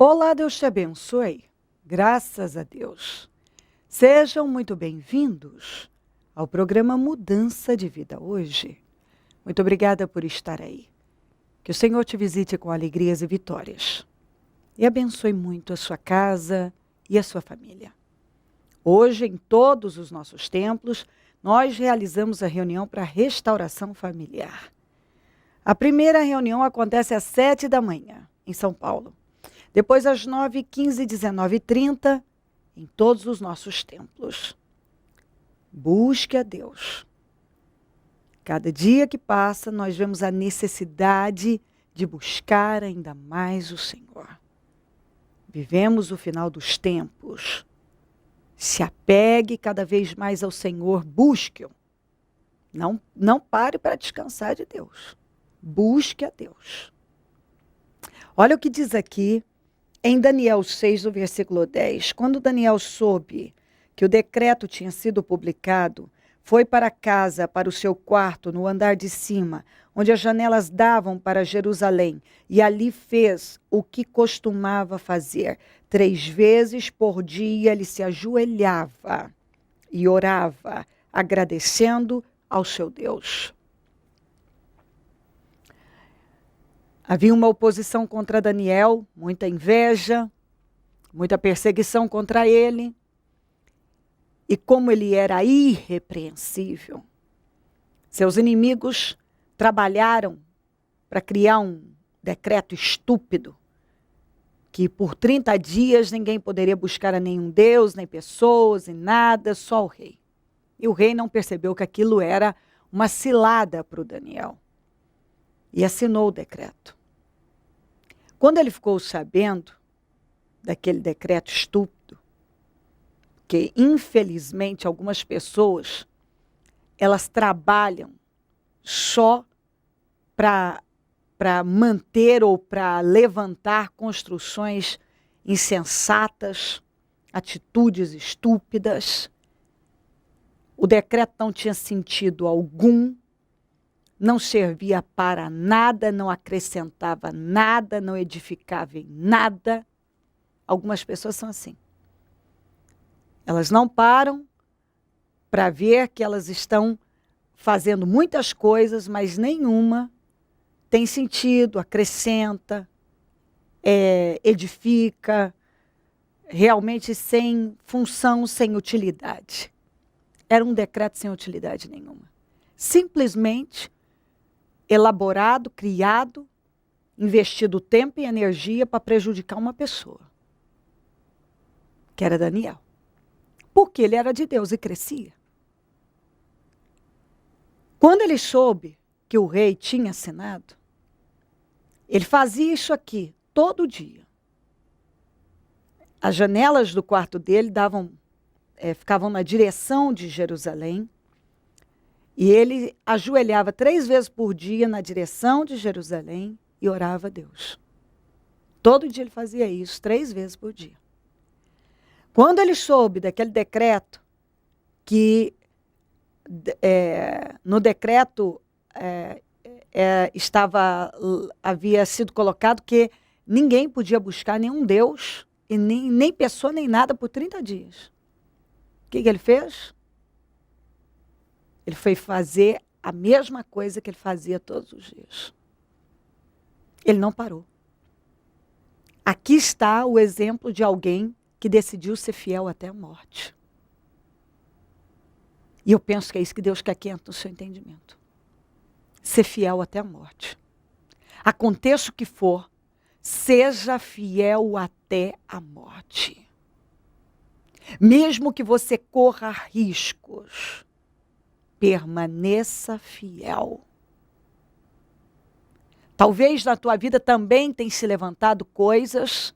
Olá, Deus te abençoe. Graças a Deus. Sejam muito bem-vindos ao programa Mudança de Vida hoje. Muito obrigada por estar aí. Que o Senhor te visite com alegrias e vitórias. E abençoe muito a sua casa e a sua família. Hoje, em todos os nossos templos, nós realizamos a reunião para restauração familiar. A primeira reunião acontece às 7 da manhã, em São Paulo. Depois, às 9, 15, 19 e 30, em todos os nossos templos. Busque a Deus. Cada dia que passa, nós vemos a necessidade de buscar ainda mais o Senhor. Vivemos o final dos tempos. Se apegue cada vez mais ao Senhor, busque-o. Não pare para descansar de Deus. Busque a Deus. Olha o que diz aqui em Daniel 6, no versículo 10. Quando Daniel soube que o decreto tinha sido publicado, foi para casa, para o seu quarto, no andar de cima, onde as janelas davam para Jerusalém, e ali fez o que costumava fazer. 3 vezes por dia ele se ajoelhava e orava, agradecendo ao seu Deus. Havia uma oposição contra Daniel, muita inveja, muita perseguição contra ele. E como ele era irrepreensível, seus inimigos trabalharam para criar um decreto estúpido, que por 30 dias ninguém poderia buscar a nenhum deus, nem pessoas, nem nada, só o rei. E o rei não percebeu que aquilo era uma cilada para o Daniel. E assinou o decreto. Quando ele ficou sabendo daquele decreto estúpido, que infelizmente algumas pessoas, elas trabalham só para manter ou para levantar construções insensatas, atitudes estúpidas. O decreto não tinha sentido algum, não servia para nada, não acrescentava nada, não edificava em nada. Algumas pessoas são assim. Elas não param para ver que elas estão fazendo muitas coisas, mas nenhuma tem sentido, acrescenta, edifica, realmente sem função, sem utilidade. Era um decreto sem utilidade nenhuma. Simplesmente elaborado, criado, investido tempo e energia para prejudicar uma pessoa, que era Daniel. Porque ele era de Deus e crescia. Quando ele soube que o rei tinha assinado, ele fazia isso aqui todo dia. As janelas do quarto dele ficavam na direção de Jerusalém, e ele ajoelhava 3 vezes por dia na direção de Jerusalém e orava a Deus. Todo dia ele fazia isso, 3 vezes por dia. Quando ele soube daquele decreto, que no decreto havia sido colocado que ninguém podia buscar nenhum Deus, e nem pessoa, nem nada por 30 dias. O que ele fez? Ele foi fazer a mesma coisa que ele fazia todos os dias. Ele não parou. Aqui está o exemplo de alguém que decidiu ser fiel até a morte. E eu penso que é isso que Deus quer que entre no seu entendimento. Ser fiel até a morte. Aconteça o que for, seja fiel até a morte. Mesmo que você corra riscos, permaneça fiel. Talvez na tua vida também tenham se levantado coisas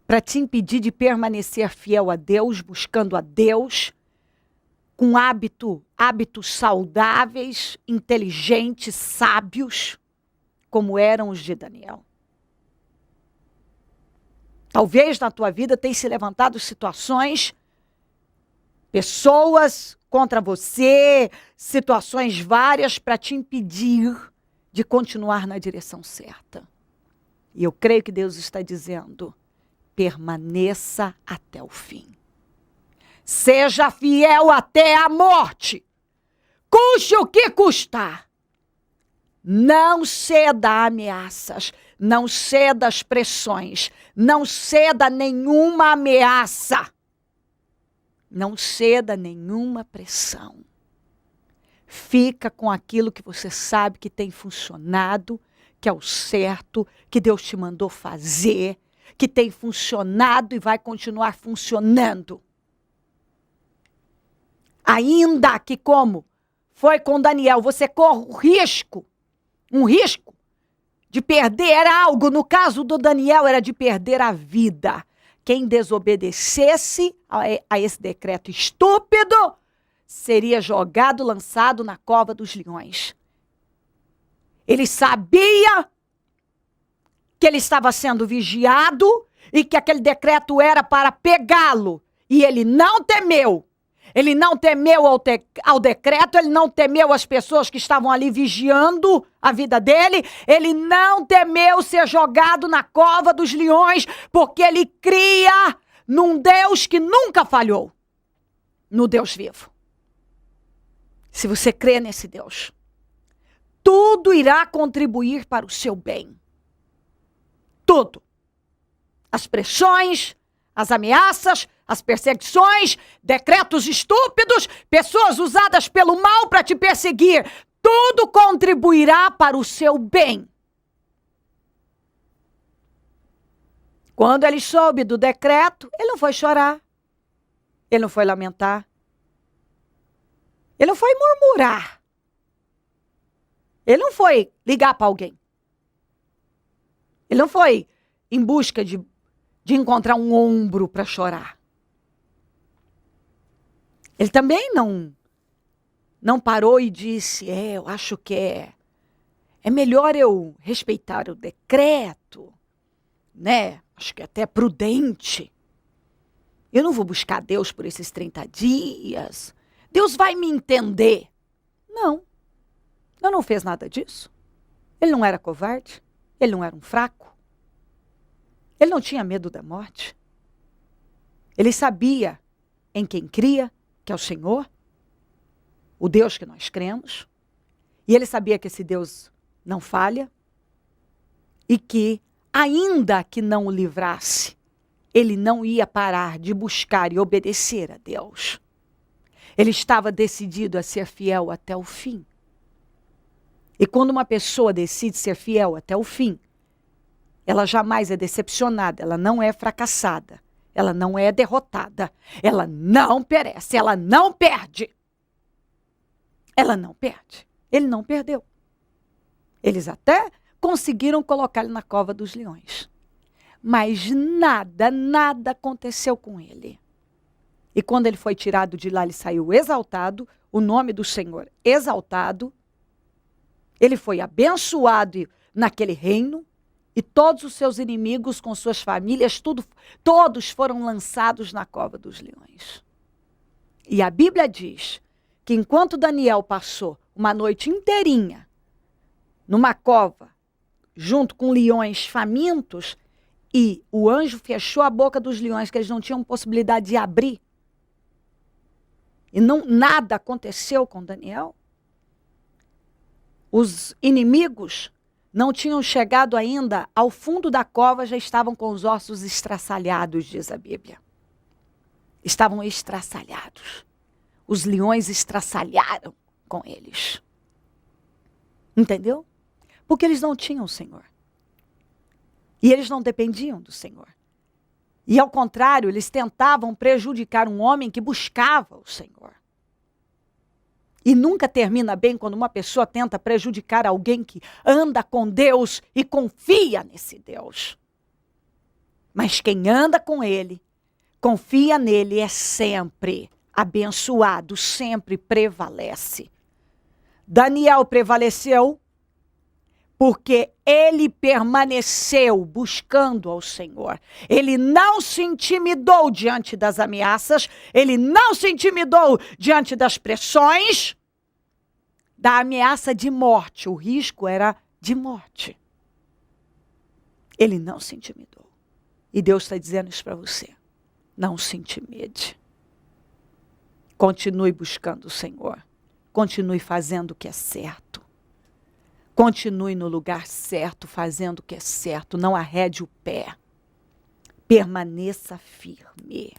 para te impedir de permanecer fiel a Deus, buscando a Deus, com hábitos saudáveis, inteligentes, sábios, como eram os de Daniel. Talvez na tua vida tenham se levantado situações, pessoas contra você, situações várias para te impedir de continuar na direção certa. E eu creio que Deus está dizendo: permaneça até o fim. Seja fiel até a morte. Custe o que custar. Não ceda a ameaças. Não ceda às pressões. Não ceda a nenhuma ameaça. Não ceda a nenhuma pressão. Fica com aquilo que você sabe que tem funcionado, que é o certo, que Deus te mandou fazer, que tem funcionado e vai continuar funcionando. Ainda que, como foi com Daniel, você corre um risco de perder algo. No caso do Daniel, era de perder a vida. Quem desobedecesse a esse decreto estúpido seria jogado, lançado na cova dos leões. Ele sabia que ele estava sendo vigiado e que aquele decreto era para pegá-lo. E ele não temeu. Ele não temeu ao decreto, ele não temeu as pessoas que estavam ali vigiando a vida dele. Ele não temeu ser jogado na cova dos leões, porque ele cria num Deus que nunca falhou, no Deus vivo. Se você crê nesse Deus, tudo irá contribuir para o seu bem. Tudo. As pressões, as ameaças, as perseguições, decretos estúpidos, pessoas usadas pelo mal para te perseguir. Tudo contribuirá para o seu bem. Quando ele soube do decreto, ele não foi chorar. Ele não foi lamentar. Ele não foi murmurar. Ele não foi ligar para alguém. Ele não foi em busca de encontrar um ombro para chorar. Ele também não parou e disse: eu acho que é melhor eu respeitar o decreto, né? Acho que é até prudente. Eu não vou buscar Deus por esses 30 dias. Deus vai me entender. Não. Ele não fez nada disso. Ele não era covarde. Ele não era um fraco. Ele não tinha medo da morte. Ele sabia em quem cria, que é o Senhor, o Deus que nós cremos. E ele sabia que esse Deus não falha e que, ainda que não o livrasse, ele não ia parar de buscar e obedecer a Deus. Ele estava decidido a ser fiel até o fim. E quando uma pessoa decide ser fiel até o fim, ela jamais é decepcionada, ela não é fracassada, ela não é derrotada, ela não perece, ela não perde. Ela não perde. Ele não perdeu. Eles até conseguiram colocar ele na cova dos leões. Mas nada aconteceu com ele. E quando ele foi tirado de lá, ele saiu exaltado, o nome do Senhor exaltado. Ele foi abençoado naquele reino, e todos os seus inimigos com suas famílias, todos foram lançados na cova dos leões. E a Bíblia diz que enquanto Daniel passou uma noite inteirinha numa cova, junto com leões famintos, e o anjo fechou a boca dos leões, que eles não tinham possibilidade de abrir, e nada aconteceu com Daniel, os inimigos não tinham chegado ainda ao fundo da cova, já estavam com os ossos estraçalhados, diz a Bíblia. Estavam estraçalhados. Os leões estraçalharam com eles. Entendeu? Porque eles não tinham o Senhor. E eles não dependiam do Senhor. E ao contrário, eles tentavam prejudicar um homem que buscava o Senhor. E nunca termina bem quando uma pessoa tenta prejudicar alguém que anda com Deus e confia nesse Deus. Mas quem anda com Ele, confia nele, é sempre abençoado, sempre prevalece. Daniel prevaleceu porque ele permaneceu buscando ao Senhor. Ele não se intimidou diante das ameaças, ele não se intimidou diante das pressões, da ameaça de morte. O risco era de morte. Ele não se intimidou. E Deus está dizendo isso para você. Não se intimide. Continue buscando o Senhor. Continue fazendo o que é certo. Continue no lugar certo, fazendo o que é certo. Não arrede o pé. Permaneça firme.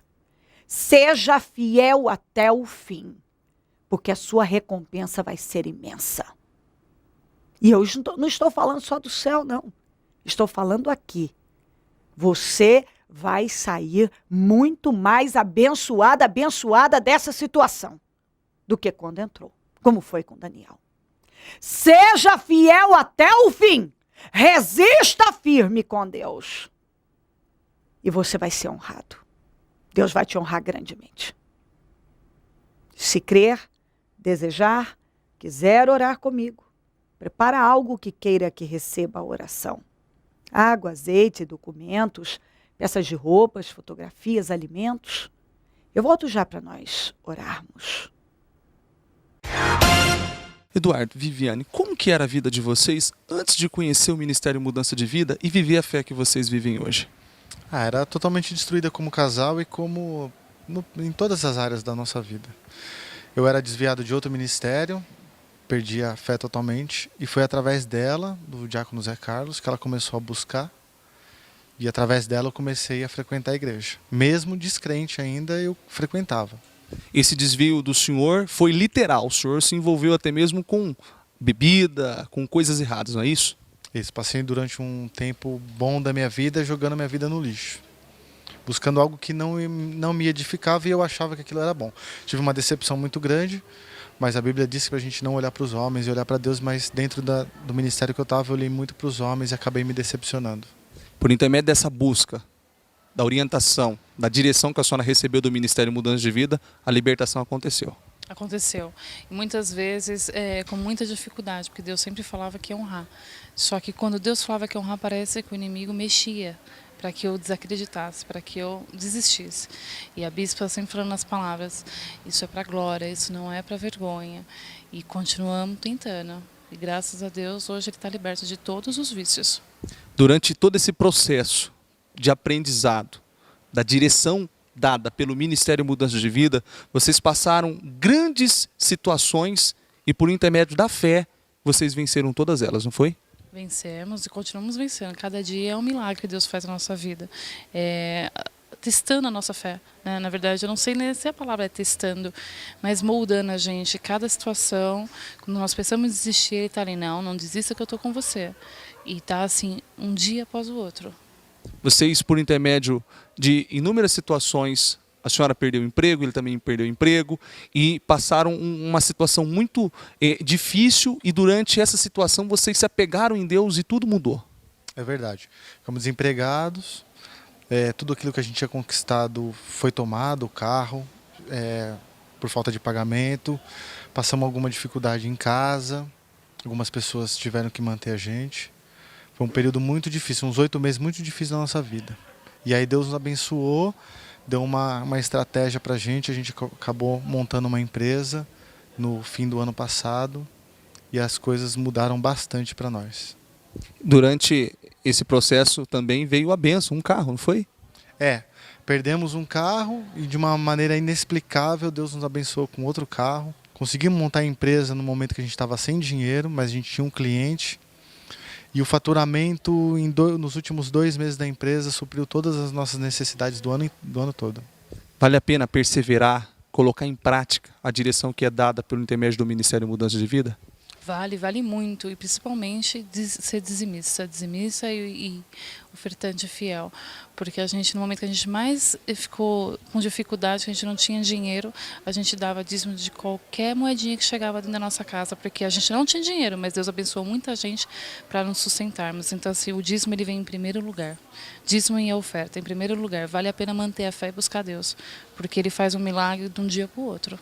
Seja fiel até o fim, porque a sua recompensa vai ser imensa. E eu não estou falando só do céu, não. Estou falando aqui. Você vai sair muito mais abençoada dessa situação do que quando entrou, como foi com Daniel. Seja fiel até o fim. Resista firme com Deus. E você vai ser honrado. Deus vai te honrar grandemente. Se crer, desejar, quiser orar comigo, prepara algo que queira que receba a oração. Água, azeite, documentos, peças de roupas, fotografias, alimentos. Eu volto já para nós orarmos. Eduardo, Viviane, como que era a vida de vocês antes de conhecer o Ministério Mudança de Vida e viver a fé que vocês vivem hoje? Era totalmente destruída como casal e em todas as áreas da nossa vida. Eu era desviado de outro ministério, perdi a fé totalmente, e foi através dela, do diácono Zé Carlos, que ela começou a buscar, e através dela eu comecei a frequentar a igreja. Mesmo descrente ainda, eu frequentava. Esse desvio do senhor foi literal, o senhor se envolveu até mesmo com bebida, com coisas erradas, não é isso? Isso, passei durante um tempo bom da minha vida jogando minha vida no lixo. Buscando algo que não me edificava e eu achava que aquilo era bom. Tive uma decepção muito grande, mas a Bíblia disse para a gente não olhar para os homens e olhar para Deus, mas dentro do ministério que eu estava, eu olhei muito para os homens e acabei me decepcionando. Por intermédio dessa busca, da orientação, da direção que a senhora recebeu do Ministério Mudança de Vida, a libertação aconteceu. Aconteceu. E muitas vezes com muita dificuldade, porque Deus sempre falava que ia honrar. Só que quando Deus falava que ia honrar, parece que o inimigo mexia para que eu desacreditasse, para que eu desistisse. E a bispa sempre falando nas palavras, isso é para glória, isso não é para vergonha. E continuamos tentando. E graças a Deus, hoje ele está liberto de todos os vícios. Durante todo esse processo de aprendizado, da direção dada pelo Ministério Mudança de Vida, vocês passaram grandes situações e por intermédio da fé, vocês venceram todas elas, não foi? Vencemos e continuamos vencendo. Cada dia é um milagre que Deus faz na nossa vida. Testando a nossa fé, né? Na verdade, eu não sei nem se a palavra é testando, mas moldando a gente. Cada situação, quando nós pensamos em desistir, ele está ali, não desista que eu estou com você. E está assim, um dia após o outro. Vocês, por intermédio de inúmeras situações, a senhora perdeu o emprego, ele também perdeu o emprego, e passaram uma situação muito difícil, e durante essa situação vocês se apegaram em Deus e tudo mudou. É verdade. Ficamos desempregados, tudo aquilo que a gente tinha conquistado foi tomado, o carro, por falta de pagamento, passamos alguma dificuldade em casa, algumas pessoas tiveram que manter a gente. Foi um período muito difícil, uns 8 meses muito difíceis na nossa vida. E aí Deus nos abençoou, deu uma estratégia para a gente acabou montando uma empresa no fim do ano passado e as coisas mudaram bastante para nós. Durante esse processo também veio a bênção, um carro, não foi? Perdemos um carro e de uma maneira inexplicável Deus nos abençoou com outro carro. Conseguimos montar a empresa no momento que a gente estava sem dinheiro, mas a gente tinha um cliente. E o faturamento nos últimos 2 meses da empresa supriu todas as nossas necessidades do ano todo. Vale a pena perseverar, colocar em prática a direção que é dada pelo intermédio do Ministério Mudança de Vida? Vale muito, e principalmente ser dizimista e ofertante fiel. Porque a gente, no momento que a gente mais ficou com dificuldade, que a gente não tinha dinheiro, a gente dava dízimo de qualquer moedinha que chegava dentro da nossa casa, porque a gente não tinha dinheiro, mas Deus abençoou muita gente para nos sustentarmos. Então, assim, o dízimo ele vem em primeiro lugar. Dízimo e a oferta, em primeiro lugar. Vale a pena manter a fé e buscar Deus, porque Ele faz um milagre de um dia para o outro.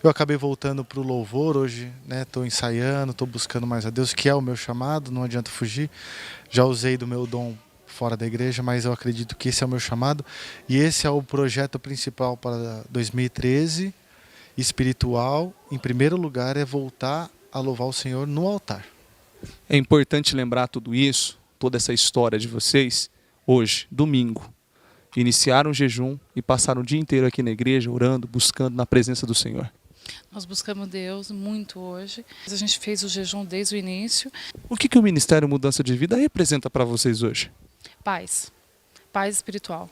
Eu acabei voltando para o louvor hoje, estou ensaiando, estou buscando mais a Deus, que é o meu chamado, não adianta fugir. Já usei do meu dom fora da igreja, mas eu acredito que esse é o meu chamado. E esse é o projeto principal para 2013, espiritual. Em primeiro lugar é voltar a louvar o Senhor no altar. É importante lembrar tudo isso, toda essa história de vocês, hoje, domingo, iniciaram o jejum e passaram o dia inteiro aqui na igreja, orando, buscando na presença do Senhor. Nós buscamos Deus muito hoje. A gente fez o jejum desde o início. O que o Ministério Mudança de Vida representa para vocês hoje? Paz. Paz espiritual.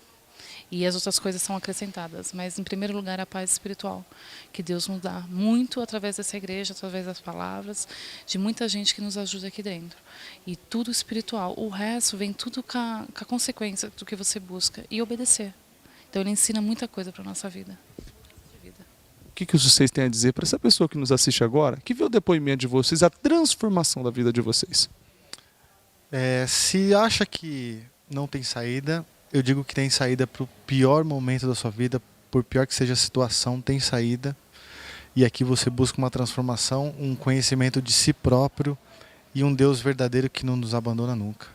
E as outras coisas são acrescentadas. Mas, em primeiro lugar, a paz espiritual. Que Deus nos dá muito através dessa igreja, através das palavras, de muita gente que nos ajuda aqui dentro. E tudo espiritual. O resto vem tudo com a consequência do que você busca. E obedecer. Então, ele ensina muita coisa para a nossa vida. O que vocês têm a dizer para essa pessoa que nos assiste agora, que vê o depoimento de vocês, a transformação da vida de vocês? Se acha que não tem saída, eu digo que tem saída para o pior momento da sua vida, por pior que seja a situação, tem saída. E aqui você busca uma transformação, um conhecimento de si próprio e um Deus verdadeiro que não nos abandona nunca.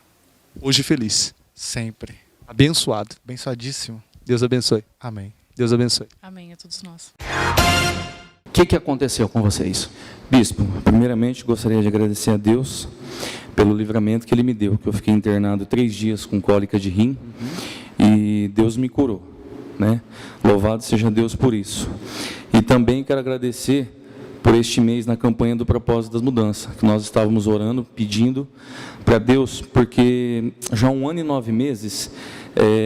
Hoje feliz. Sempre. Abençoado. Abençoadíssimo. Deus abençoe. Amém. Deus abençoe. Amém a todos nós. O que aconteceu com vocês? Bispo, primeiramente gostaria de agradecer a Deus pelo livramento que Ele me deu, que eu fiquei internado 3 dias com cólica de rim e Deus me curou, né? Louvado seja Deus por isso. E também quero agradecer por este mês na campanha do Propósito das Mudanças, que nós estávamos orando, pedindo para Deus, porque já há 1 ano e 9 meses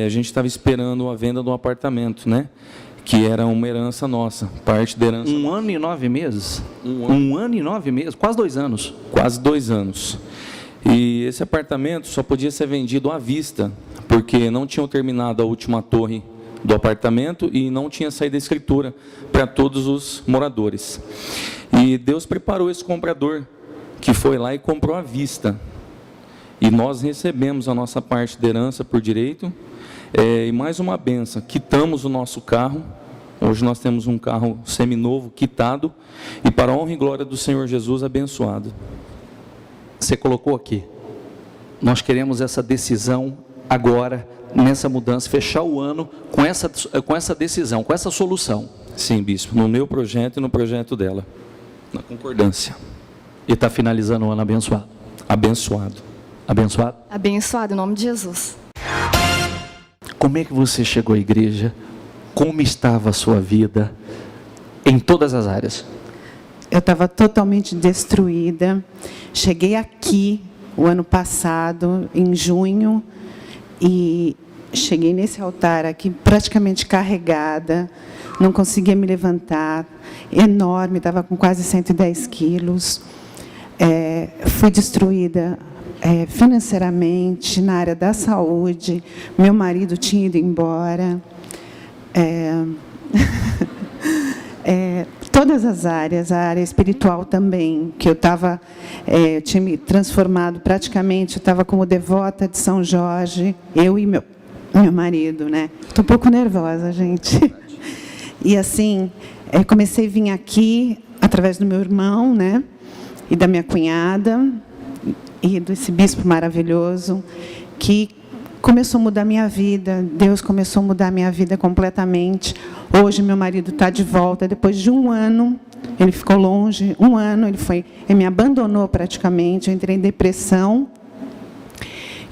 a gente estava esperando a venda de um apartamento, né? Que era uma herança nossa, parte da herança. 1 ano e 9 meses? 1 ano e 9 meses? Quase 2 anos. Quase 2 anos. E esse apartamento só podia ser vendido à vista, porque não tinham terminado a última torre do apartamento e não tinha saído a escritura para todos os moradores. E Deus preparou esse comprador, que foi lá e comprou à vista. E nós recebemos a nossa parte da herança por direito. E mais uma benção, quitamos o nosso carro. Hoje nós temos um carro seminovo, quitado, e para a honra e glória do Senhor Jesus, abençoado. Você colocou aqui, nós queremos essa decisão agora, nessa mudança, fechar o ano com essa decisão, com essa solução. Sim, bispo, no meu projeto e no projeto dela, na concordância. E está finalizando o ano abençoado. Abençoado. Abençoado? Abençoado, em nome de Jesus. Como é que você chegou à igreja? Como estava a sua vida em todas as áreas? Eu estava totalmente destruída. Cheguei aqui o ano passado, em junho, e cheguei nesse altar aqui praticamente carregada, não conseguia me levantar, enorme, estava com quase 110 quilos. Fui destruída financeiramente, na área da saúde. Meu marido tinha ido embora. Todas as áreas, a área espiritual também, que eu tinha me transformado praticamente, eu estava como devota de São Jorge, eu e meu marido, né? Estou um pouco nervosa, gente. E assim, comecei a vir aqui através do meu irmão, né? E da minha cunhada, e desse bispo maravilhoso, que começou a mudar minha vida. Deus começou a mudar minha vida completamente. Hoje meu marido está de volta, depois de 1 ano, ele ficou longe, 1 ano, ele me abandonou praticamente, eu entrei em depressão,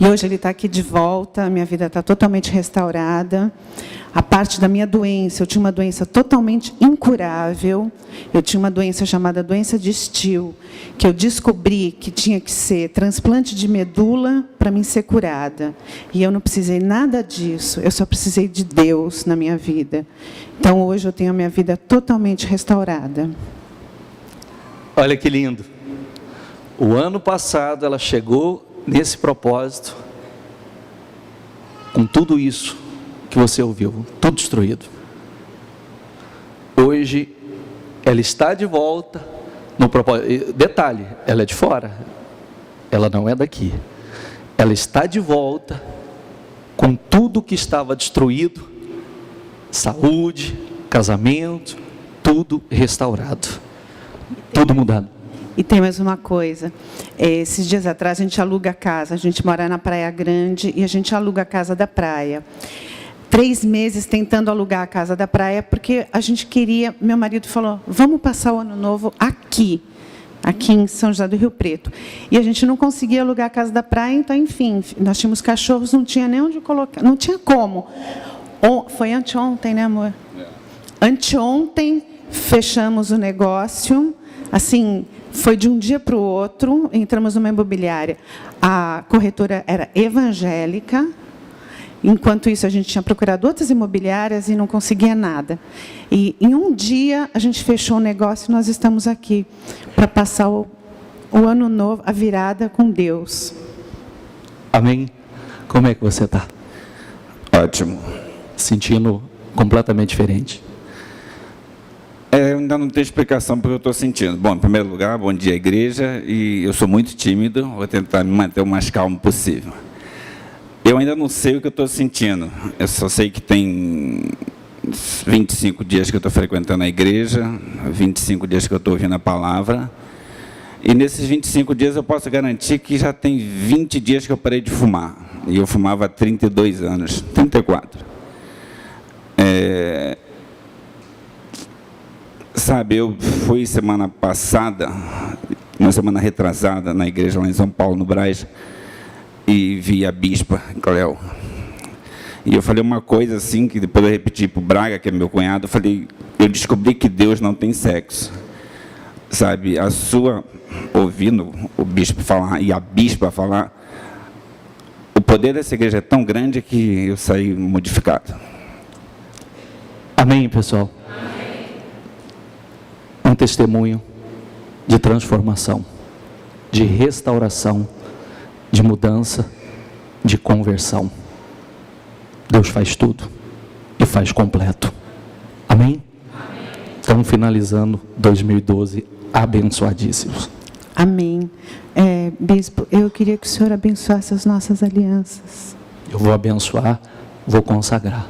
e hoje ele está aqui de volta, minha vida está totalmente restaurada. A parte da minha doença, eu tinha uma doença totalmente incurável, eu tinha uma doença chamada doença de Still, que eu descobri que tinha que ser transplante de medula para mim ser curada. E eu não precisei nada disso, eu só precisei de Deus na minha vida. Então, hoje eu tenho a minha vida totalmente restaurada. Olha que lindo. O ano passado ela chegou nesse propósito, com tudo isso que você ouviu, tudo destruído. Hoje, ela está de volta no propósito. Detalhe, ela é de fora, ela não é daqui. Ela está de volta com tudo que estava destruído, saúde, casamento, tudo restaurado, tudo mudado. E tem mais uma coisa, esses dias atrás a gente aluga a casa, a gente mora na Praia Grande e a gente aluga a casa da praia. 3 meses tentando alugar a casa da praia, porque a gente queria, meu marido falou, vamos passar o ano novo aqui. aqui em São José do Rio Preto. E a gente não conseguia alugar a casa da praia, então, enfim, nós tínhamos cachorros, não tinha nem onde colocar, não tinha como. Foi anteontem, né, amor? Anteontem, fechamos o negócio, assim, foi de um dia para o outro, entramos numa imobiliária. A corretora era evangélica, enquanto isso a gente tinha procurado outras imobiliárias e não conseguia nada. E em um dia a gente fechou o negócio e nós estamos aqui para passar o ano novo, a virada com Deus. Amém? Como é que você está? Ótimo. Sentindo completamente diferente. Eu ainda não tenho explicação porque eu estou sentindo. Bom, em primeiro lugar, bom dia, igreja. E eu sou muito tímido, vou tentar me manter o mais calmo possível. Eu ainda não sei o que eu estou sentindo. Eu só sei que tem 25 dias que eu estou frequentando a igreja, 25 dias que eu estou ouvindo a palavra. E nesses 25 dias eu posso garantir que já tem 20 dias que eu parei de fumar. E eu fumava há 32 anos, 34. Sabe, eu fui semana passada, uma semana retrasada, na igreja lá em São Paulo, no Brás, e vi a bispa, Cléo. E eu falei uma coisa assim, que depois eu repeti para o Braga, que é meu cunhado, eu descobri que Deus não tem sexo. Sabe, ouvindo o bispo falar e a bispa falar, o poder dessa igreja é tão grande que eu saí modificado. Amém, pessoal? Um testemunho de transformação, de restauração, de mudança, de conversão. Deus faz tudo e faz completo. Amém? Estamos finalizando 2012 abençoadíssimos. Amém. Bispo, eu queria que o senhor abençoasse as nossas alianças. Eu vou abençoar, vou consagrar.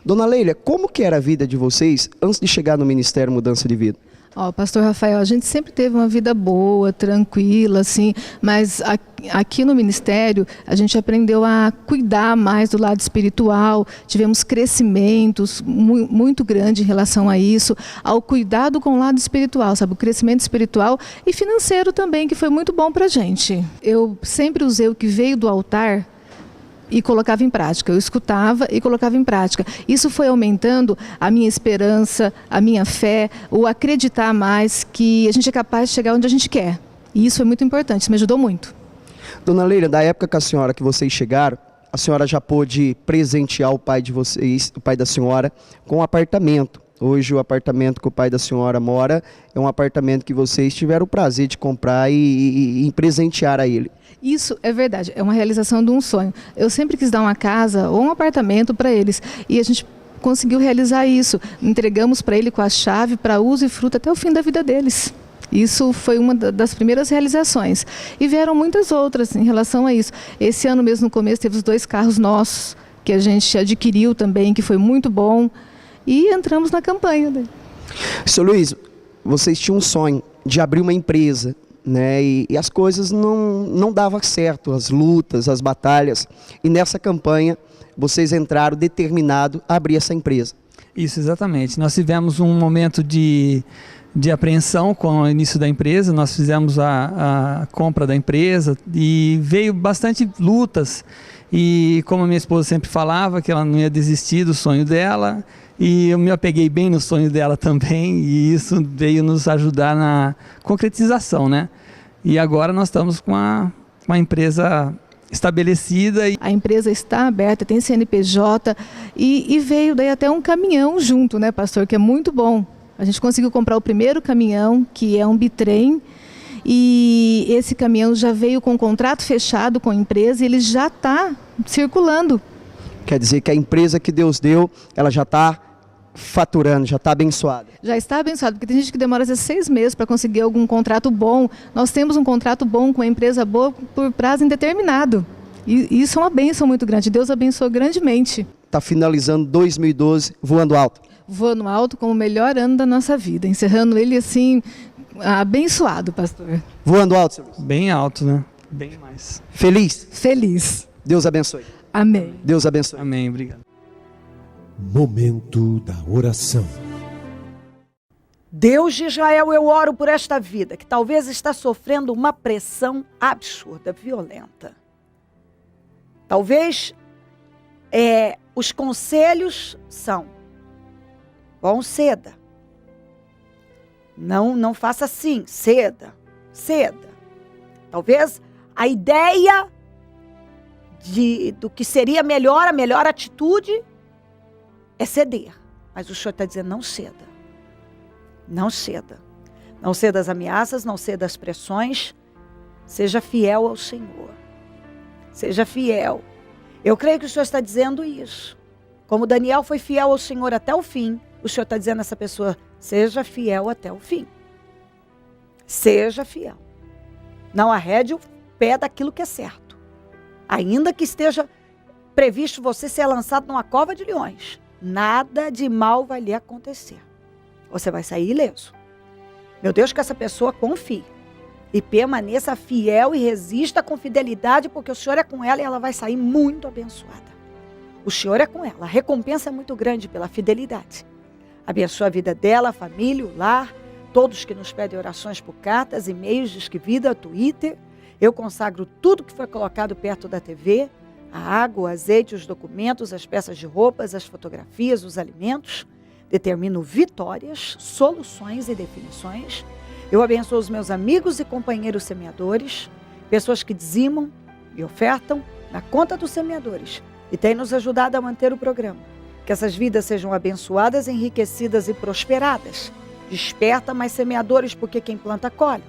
Dona Leila, como que era a vida de vocês antes de chegar no Ministério Mudança de Vida? Pastor Rafael, a gente sempre teve uma vida boa, tranquila, assim, mas aqui no ministério a gente aprendeu a cuidar mais do lado espiritual, tivemos crescimentos muito grandes em relação a isso, ao cuidado com o lado espiritual, sabe, o crescimento espiritual e financeiro também, que foi muito bom para a gente. Eu sempre usei o que veio do altar e colocava em prática. Eu escutava e colocava em prática. Isso foi aumentando a minha esperança, a minha fé, o acreditar mais que a gente é capaz de chegar onde a gente quer. E isso é muito importante, isso me ajudou muito. Dona Leila, da época que vocês chegaram, a senhora já pôde presentear o pai de vocês, o pai da senhora, com um apartamento. Hoje o apartamento que o pai da senhora mora é um apartamento que vocês tiveram o prazer de comprar e presentear a ele. Isso é verdade, é uma realização de um sonho. Eu sempre quis dar uma casa ou um apartamento para eles e a gente conseguiu realizar isso. Entregamos para ele com a chave para uso e fruto até o fim da vida deles. Isso foi uma das primeiras realizações. E vieram muitas outras em relação a isso. Esse ano mesmo, no começo, teve os 2 carros nossos que a gente adquiriu também, que foi muito bom. E entramos na campanha. Seu Luiz, vocês tinham um sonho de abrir uma empresa, né? E as coisas não davam certo, as lutas, as batalhas. E nessa campanha, vocês entraram determinado a abrir essa empresa. Isso, exatamente. Nós tivemos um momento de apreensão com o início da empresa, nós fizemos a compra da empresa e veio bastante lutas. E como a minha esposa sempre falava, que ela não ia desistir do sonho dela, e eu me apeguei bem no sonho dela também, e isso veio nos ajudar na concretização, né? E agora nós estamos com uma empresa estabelecida. A empresa está aberta, tem CNPJ, e veio daí até um caminhão junto, né, pastor, que é muito bom. A gente conseguiu comprar o primeiro caminhão, que é um bitrem, e esse caminhão já veio com um contrato fechado com a empresa e ele já está circulando. Quer dizer que a empresa que Deus deu, ela já está faturando, já está abençoada. Já está abençoada, porque tem gente que demora às vezes 6 meses para conseguir algum contrato bom. Nós temos um contrato bom com uma empresa boa por prazo indeterminado. E isso é uma bênção muito grande. Deus abençoou grandemente. Está finalizando 2012 voando alto. Voando alto como o melhor ano da nossa vida. Encerrando ele assim, abençoado, pastor. Voando alto, seu Luiz. Bem alto, né? Bem mais. Feliz? Feliz. Deus abençoe. Amém. Deus abençoe. Amém, obrigado. Momento da oração. Deus de Israel, eu oro por esta vida que talvez está sofrendo uma pressão absurda, violenta. Talvez os conselhos são: bom, ceda. Não faça assim, ceda. Talvez a ideia do que seria melhor, a melhor atitude é ceder. Mas o Senhor está dizendo: não ceda. Não ceda. Não ceda às ameaças, não ceda às pressões. Seja fiel ao Senhor. Seja fiel. Eu creio que o Senhor está dizendo isso. Como Daniel foi fiel ao Senhor até o fim, o Senhor está dizendo a essa pessoa: seja fiel até o fim. Seja fiel. Não arrede o pé daquilo que é certo. Ainda que esteja previsto você ser lançado numa cova de leões, nada de mal vai lhe acontecer. Você vai sair ileso. Meu Deus, que essa pessoa confie e permaneça fiel e resista com fidelidade, porque o Senhor é com ela e ela vai sair muito abençoada. O Senhor é com ela. A recompensa é muito grande pela fidelidade. Abençoa a vida dela, a família, o lar, todos que nos pedem orações por cartas, e-mails, Disque Vida, Twitter. Eu consagro tudo que foi colocado perto da TV, a água, o azeite, os documentos, as peças de roupas, as fotografias, os alimentos. Determino vitórias, soluções e definições. Eu abençoo os meus amigos e companheiros semeadores, pessoas que dizimam e ofertam na conta dos semeadores e têm nos ajudado a manter o programa. Que essas vidas sejam abençoadas, enriquecidas e prosperadas. Desperta mais semeadores, porque quem planta colhe.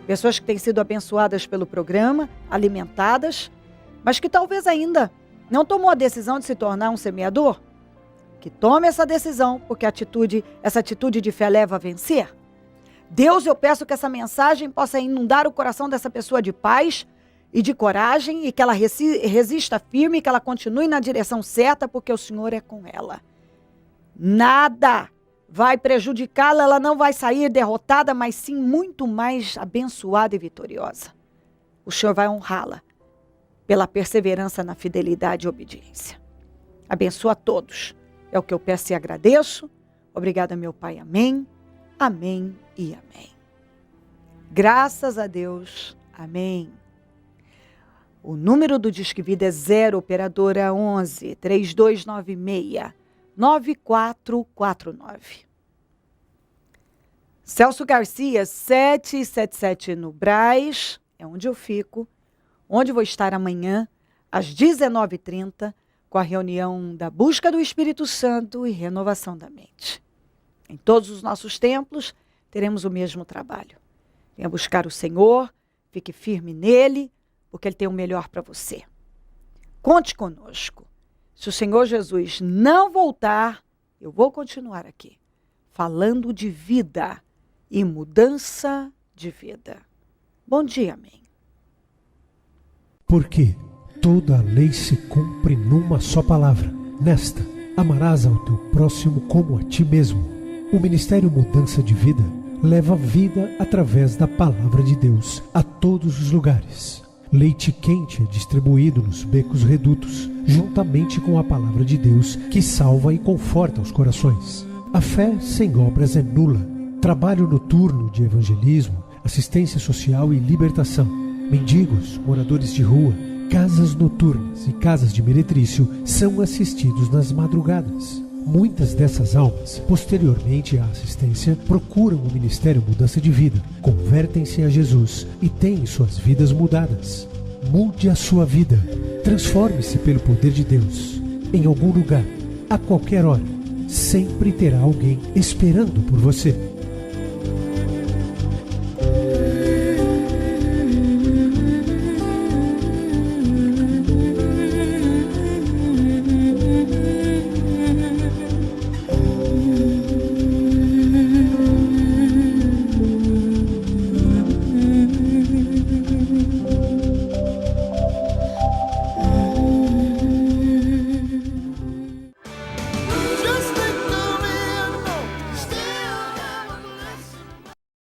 Pessoas que têm sido abençoadas pelo programa, alimentadas, mas que talvez ainda não tomou a decisão de se tornar um semeador. Que tome essa decisão, porque essa atitude de fé leva a vencer. Deus, eu peço que essa mensagem possa inundar o coração dessa pessoa de paz e de coragem, e que ela resista firme, que ela continue na direção certa, porque o Senhor é com ela. Nada vai prejudicá-la, ela não vai sair derrotada, mas sim muito mais abençoada e vitoriosa. O Senhor vai honrá-la pela perseverança na fidelidade e obediência. Abençoa a todos. É o que eu peço e agradeço. Obrigada, meu Pai. Amém. Amém e amém. Graças a Deus. Amém. O número do Disque Vida é 0 operadora 11 3296 9449. Celso Garcia, 777 no Brás, é onde eu fico, onde vou estar amanhã, às 19h30, com a reunião da busca do Espírito Santo e renovação da mente. Em todos os nossos templos, teremos o mesmo trabalho. Venha buscar o Senhor, fique firme nele, porque Ele tem o melhor para você. Conte conosco. Se o Senhor Jesus não voltar, eu vou continuar aqui, falando de vida e mudança de vida. Bom dia, amém. Porque toda a lei se cumpre numa só palavra. Nesta, amarás ao teu próximo como a ti mesmo. O Ministério Mudança de Vida leva vida através da palavra de Deus a todos os lugares. Leite quente é distribuído nos becos redutos, juntamente com a palavra de Deus, que salva e conforta os corações. A fé sem obras é nula. Trabalho noturno de evangelismo, assistência social e libertação. Mendigos, moradores de rua, casas noturnas e casas de meretrício são assistidos nas madrugadas. Muitas dessas almas, posteriormente à assistência, procuram o Ministério Mudança de Vida, convertem-se a Jesus e têm suas vidas mudadas. Mude a sua vida. Transforme-se pelo poder de Deus. Em algum lugar, a qualquer hora, sempre terá alguém esperando por você.